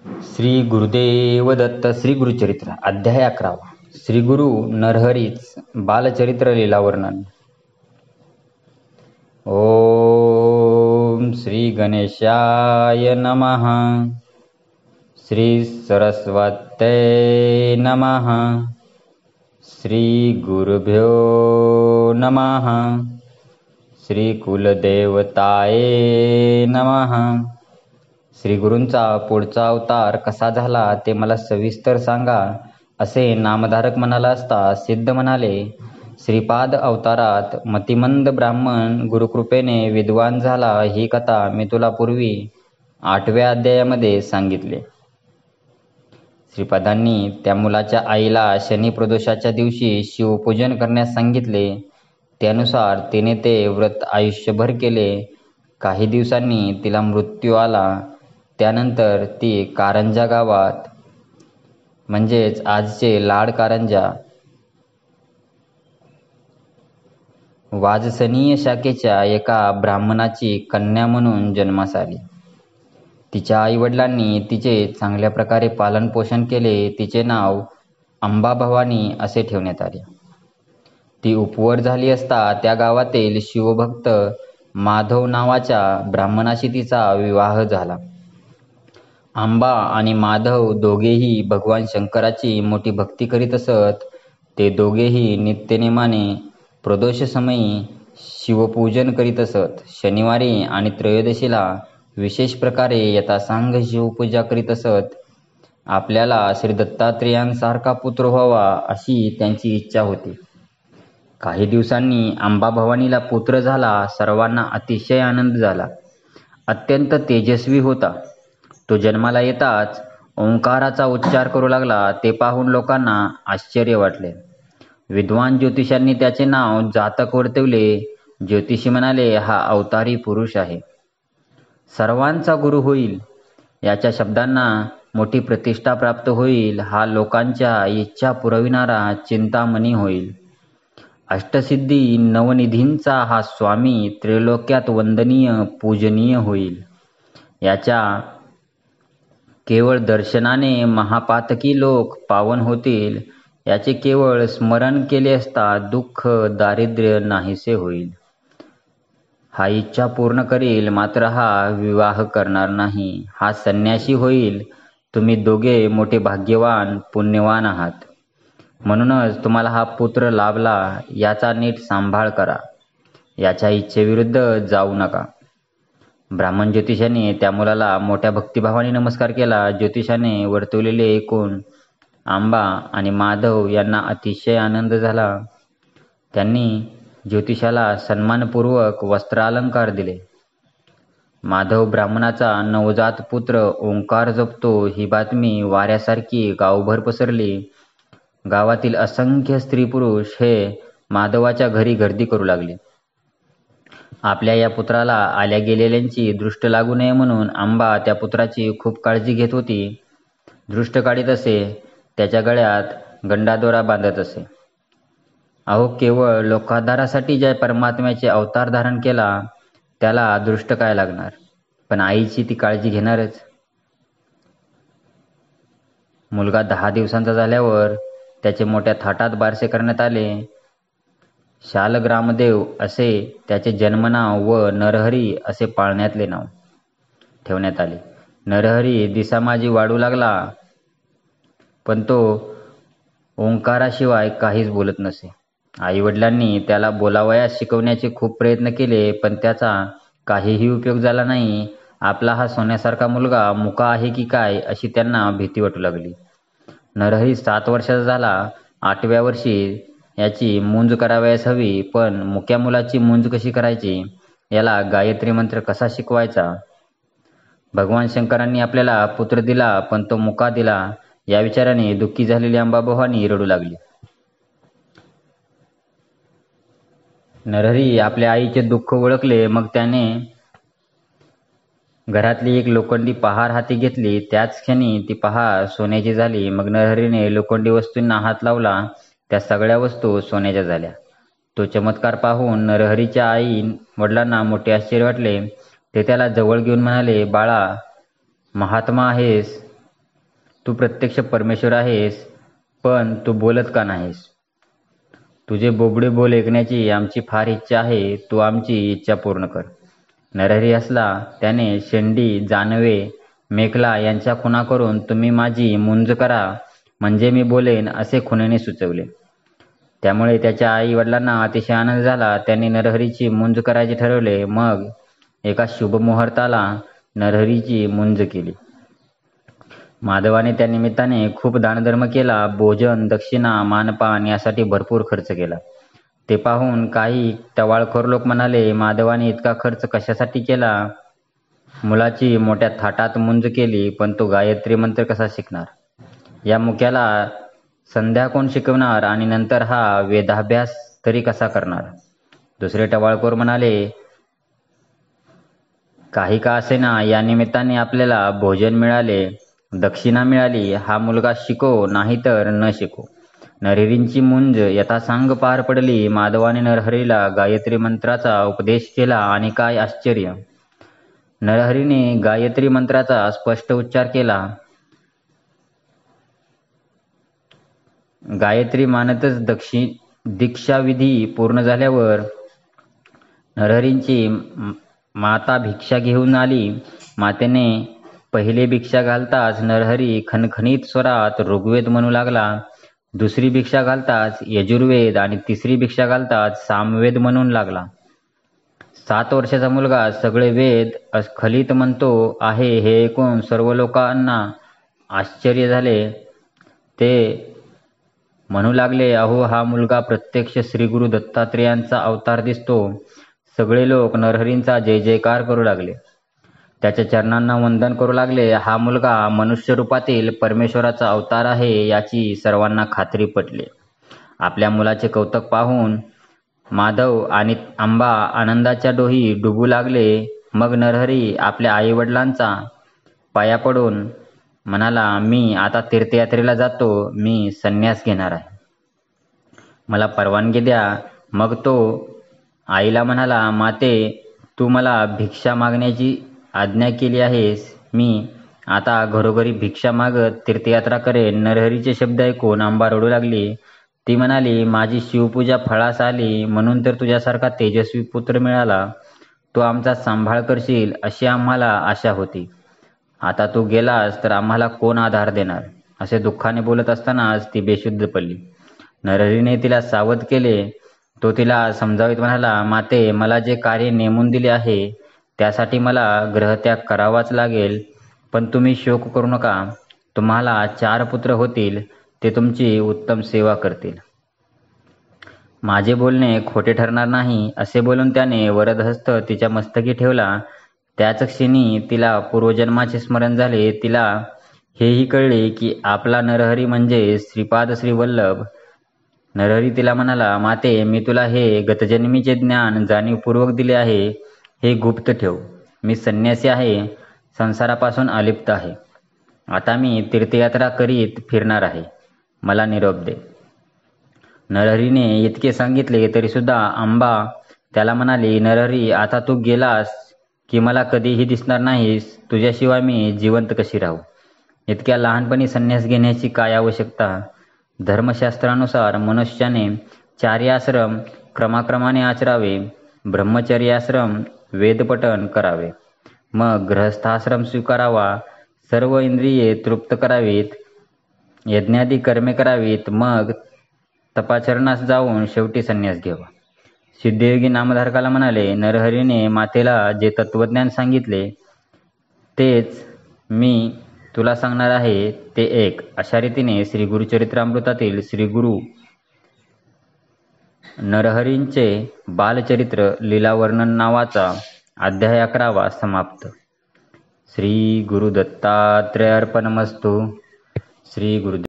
श्री गुरुदेव दत्त. श्री गुरुचरित्र अध्याय 11. श्री गुरु नरहरीच बालचरित्र लीलावर्णन. ओम श्री गणेशाय नमः. श्री सरस्वते नमः. श्री गुरुभ्यो नमः. श्री कुलदेवताये नमः. श्री गुरूंचा पुढचा अवतार कसा झाला ते मला सविस्तर सांगा, असे नामधारक म्हणाला असता सिद्ध म्हणाले. श्रीपाद अवतारात मतिमंद ब्राह्मण गुरुकृपेने विद्वान झाला, ही कथा मी तुला पूर्वी 8व्या अध्यायामध्ये सांगितले. श्रीपादांनी त्या मुलाच्या आईला शनी प्रदोषाच्या दिवशी शिवपूजन करण्यास सांगितले. त्यानुसार तिने ते व्रत आयुष्यभर केले. काही दिवसांनी तिला मृत्यू आला. त्यानंतर ती कारंजा गावात, म्हणजेच आजचे लाड कारंजा, वाजसनीय शाखेच्या एका ब्राह्मणाची कन्या म्हणून जन्मास आली. तिच्या आईवडिलांनी तिचे चांगल्या प्रकारे पालन पोषण केले. तिचे नाव अंबाभवानी असे ठेवण्यात आले. ती उपवर झाली असता त्या गावातील शिवभक्त माधव नावाच्या ब्राह्मणाशी तिचा विवाह झाला. अंबा आणि माधव दोघेही भगवान शंकराची मोठी भक्ती करीत असत. ते दोघेही नित्यनेमाने प्रदोषसमयी शिवपूजन करीत असत. शनिवारी आणि त्रयोदशीला विशेष प्रकारे यथासांग शिवपूजा करीत असत. आपल्याला श्री दत्तात्रेयांसारखा पुत्र व्हावा अशी त्यांची इच्छा होती. काही दिवसांनी अंबाभवानीला पुत्र झाला. सर्वांना अतिशय आनंद झाला. अत्यंत तेजस्वी होता. तो जन्माला येताच ओंकाराचा उच्चार करू लागला. ते पाहून लोकांना आश्चर्य वाटले. विद्वान ज्योतिषांनी त्याचे नाव जातक वर्तवले. ज्योतिषी म्हणाले, हा अवतारी पुरुष आहे, सर्वांचा गुरु होईल. याच्या शब्दांना मोठी प्रतिष्ठा प्राप्त होईल. हा लोकांच्या इच्छा पुरविणारा चिंतामणी होईल. अष्टसिद्धी नवनिधींचा हा स्वामी त्रैलोक्यात वंदनीय पूजनीय होईल. याच्या केवळ दर्शनाने महापातकी लोक पावन होतील. याचे केवळ स्मरण केले असता दुःख दारिद्र्य नाहीसे होईल. हा इच्छा पूर्ण करील, मात्र हा विवाह करणार नाही. हा संन्यासी होईल. तुम्ही दोघे मोठे भाग्यवान पुण्यवान आहात, म्हणूनच तुम्हाला हा पुत्र लाभला. याचा नीट सांभाळ करा. याच्या इच्छेविरुद्ध जाऊ नका. ब्राह्मण ज्योतिषाने त्या मुलाला मोठ्या भक्तिभावाने नमस्कार केला. ज्योतिषाने वर्तवलेले ऐकून आंबा आणि माधव यांना अतिशय आनंद झाला. त्यांनी ज्योतिषाला सन्मानपूर्वक वस्त्रालंकार दिले. माधव ब्राह्मणाचा नवजात पुत्र ओंकार जपतो ही बातमी वाऱ्यासारखी गावभर पसरली. गावातील असंख्य स्त्री पुरुष हे माधवाच्या घरी गर्दी करू लागले. आपल्या या पुत्राला आल्या गेलेल्यांची दृष्ट लागू नये म्हणून आंबा त्या पुत्राची खूप काळजी घेत होती. दृष्ट काढीत असे. त्याच्या गळ्यात गंडादोरा बांधत असे. अहो, केवळ लोकाधारासाठी ज्या परमात्म्याचे अवतार धारण केला त्याला दृष्ट काय लागणार, पण आईची ती काळजी घेणारच. मुलगा 10 दिवसांचा झाल्यावर त्याचे मोठ्या थाटात बारसे करण्यात आले. शालग्रामदेव असे त्याचे जन्मनाव व नरहरी असे पाळण्यातले नाव ठेवण्यात आले. नरहरी दिसामाजी वाढू लागला, पण तो ओंकाराशिवाय काहीच बोलत नसे. आईवडिलांनी त्याला बोलावयास शिकवण्याचे खूप प्रयत्न केले, पण त्याचा काहीही उपयोग झाला नाही. आपला हा सोन्यासारखा मुलगा मुका आहे की काय अशी त्यांना भीती वाटू लागली. नरहरी 7 वर्षाचा झाला. 8व्या वर्षी याची मुंज करावयास हवी, पण मुक्या मुलाची मुंज कशी करायची, याला गायत्री मंत्र कसा शिकवायचा. भगवान शंकरांनी आपल्याला पुत्र दिला, पण तो मुका दिला. या विचाराने दुःखी झालेली अंबाभवानी रडू लागली. नरहरी आपल्या आईचे दुःख ओळखले. मग त्याने घरातली एक लोखंडी पहार हाती घेतली. त्याच क्षणी ती पहार सोन्याची झाली. मग नरहरीने लोखंडी वस्तूंना हात लावला. त्या सगळ्या वस्तू सोन्याच्या झाल्या. तो चमत्कार पाहून नरहरीच्या आई वडिलांना मोठे आश्चर्य वाटले. ते त्याला जवळ घेऊन म्हणाले, बाळा, महात्मा आहेस, तू प्रत्यक्ष परमेश्वर आहेस, पण तू बोलत का नाहीस? तुझे बोबडे बोल ऐकण्याची आमची फार इच्छा आहे, तू आमची इच्छा पूर्ण कर. नरहरी हसला. त्याने शेंडी, जानवे, मेखला यांच्या खुणा करून तुम्ही माझी मुंज करा म्हणजे मी बोलेन असे खुणेने सुचवले. त्यामुळे त्याच्या आई वडिलांना अतिशय आनंद झाला. त्यांनी नरहरीची मुंज करायचे ठरवले. मग एका शुभमुहूर्ताला नरहरीची मुंज केली. माधवाने त्या निमित्ताने खूप दानधर्म केला. भोजन, दक्षिणा, मानपान यासाठी भरपूर खर्च केला. ते पाहून काही टवाळखोर लोक म्हणाले, माधवाने इतका खर्च कशासाठी केला? मुलाची मोठ्या थाटात मुंज केली, पण तो गायत्री मंत्र कसा शिकणार? या मुक्याला संध्या कोण शिकवणार आणि नंतर हा वेदाभ्यास तरी कसा करणार? दुसरे टवाळखोर म्हणाले, काही का असेना, या निमित्ताने आपल्याला भोजन मिळाले, दक्षिणा मिळाली. हा मुलगा शिको नाहीतर न शिको. नरहरींची मुंज यथासांग पार पडली. माधवाने नरहरीला गायत्री मंत्राचा उपदेश केला आणि काय आश्चर्य! नरहरीने गायत्री मंत्राचा स्पष्ट उच्चार केला. गायत्री मानतच दीक्षाविधी पूर्ण झाल्यावर नरहरींची माता भिक्षा घेऊन आली. मातेने पहिले भिक्षा घालताच नरहरी खणखणीत स्वरात ऋग्वेद म्हणू लागला. दुसरी भिक्षा घालताच यजुर्वेद आणि तिसरी भिक्षा घालताच सामवेद म्हणून लागला. 7 वर्षाचा मुलगा सगळे वेद अस्खलित म्हणतो आहे हे ऐकून सर्व लोकांना आश्चर्य झाले. ते म्हणू लागले, अहो, हा मुलगा प्रत्यक्ष श्रीगुरु दत्तात्रेयांचा अवतार दिसतो. सगळे लोक नरहरींचा जय जयकार करू लागले. त्याच्या चरणांना वंदन करू लागले. हा मुलगा मनुष्य रूपातील परमेश्वराचा अवतार आहे याची सर्वांना खात्री पटली. आपल्या मुलाचे कौतुक पाहून माधव आणि आंबा आनंदाच्या डोही डुबू लागले. मग नरहरी आपल्या आईवडिलांचा पाया पडून म्हणाला, मी आता तीर्थयात्रेला जातो. मी संन्यास घेणार आहे. मला परवानगी द्या. मग तो आईला म्हणाला, माते, तू मला भिक्षा मागण्याची आज्ञा केली आहेस. मी आता घरोघरी भिक्षा मागत तीर्थयात्रा करेन. नरहरीचे शब्द ऐकून आंबा रडू लागली. ती म्हणाली, माझी शिवपूजा फळास आली म्हणून तर तुझ्यासारखा तेजस्वी पुत्र मिळाला. तू आमचा सांभाळ करशील अशी आम्हाला आशा होती. आता तू गेलास तर आम्हाला कोण आधार देणार? असे दुःखाने बोलत असतानाच ती बेशुद्ध पडली. नरहरीने तिला सावध केले. तो तिला समजावीत म्हणाला, माते, मला जे कार्य नेमून दिले आहे त्यासाठी मला ग्रहत्याग करावाच लागेल. पण तुम्ही शोक करू नका. तुम्हाला 4 पुत्र होतील. ते तुमची उत्तम सेवा करतील. माझे बोलणे खोटे ठरणार नाही. असे बोलून त्याने वरदहस्त तिच्या मस्तकी ठेवला. त्याच क्षणी तिला पूर्वजन्माचे स्मरण झाले. तिला हेही कळले की आपला नरहरी म्हणजे श्रीपाद श्रीवल्लभ. नरहरी तिला म्हणाला, माते, मी तुला हे गतजन्मीचे ज्ञान जाणीवपूर्वक दिले आहे. हे गुप्त ठेव. मी संन्यासी आहे. संसारापासून अलिप्त आहे. आता मी तीर्थयात्रा करीत फिरणार आहे. मला निरोप दे. नरहरीने इतके सांगितले तरी सुद्धा आंबा त्याला म्हणाली, नरहरी, आता तू गेलास की मला कधीही दिसणार नाहीस. तुझ्याशिवाय मी जिवंत कशी राहू? इतक्या लहानपणी संन्यास घेण्याची काय आवश्यकता? धर्मशास्त्रानुसार मनुष्याने 4 आश्रम क्रमाक्रमाने आचरावे. ब्रह्मचर्याश्रम वेदपठण करावे. मग गृहस्थाश्रम स्वीकारावा. सर्व इंद्रिये तृप्त करावीत. यज्ञादी कर्मे करावीत. मग तपाचरणास जाऊन शेवटी संन्यास घ्यावा. सिद्धयोगी नामधारकाला म्हणाले, नरहरीने मातेला जे तत्वज्ञान सांगितले तेच मी तुला सांगणार आहे. ते ऐक. अशा रीतीने श्री गुरुचरित्रामृतातील श्री गुरु नरहरींचे बालचरित्र लीलावर्णन नावाचा अध्याय 11वा समाप्त. श्री गुरु दत्तात्रेय अर्पणमस्तु. श्री गुरु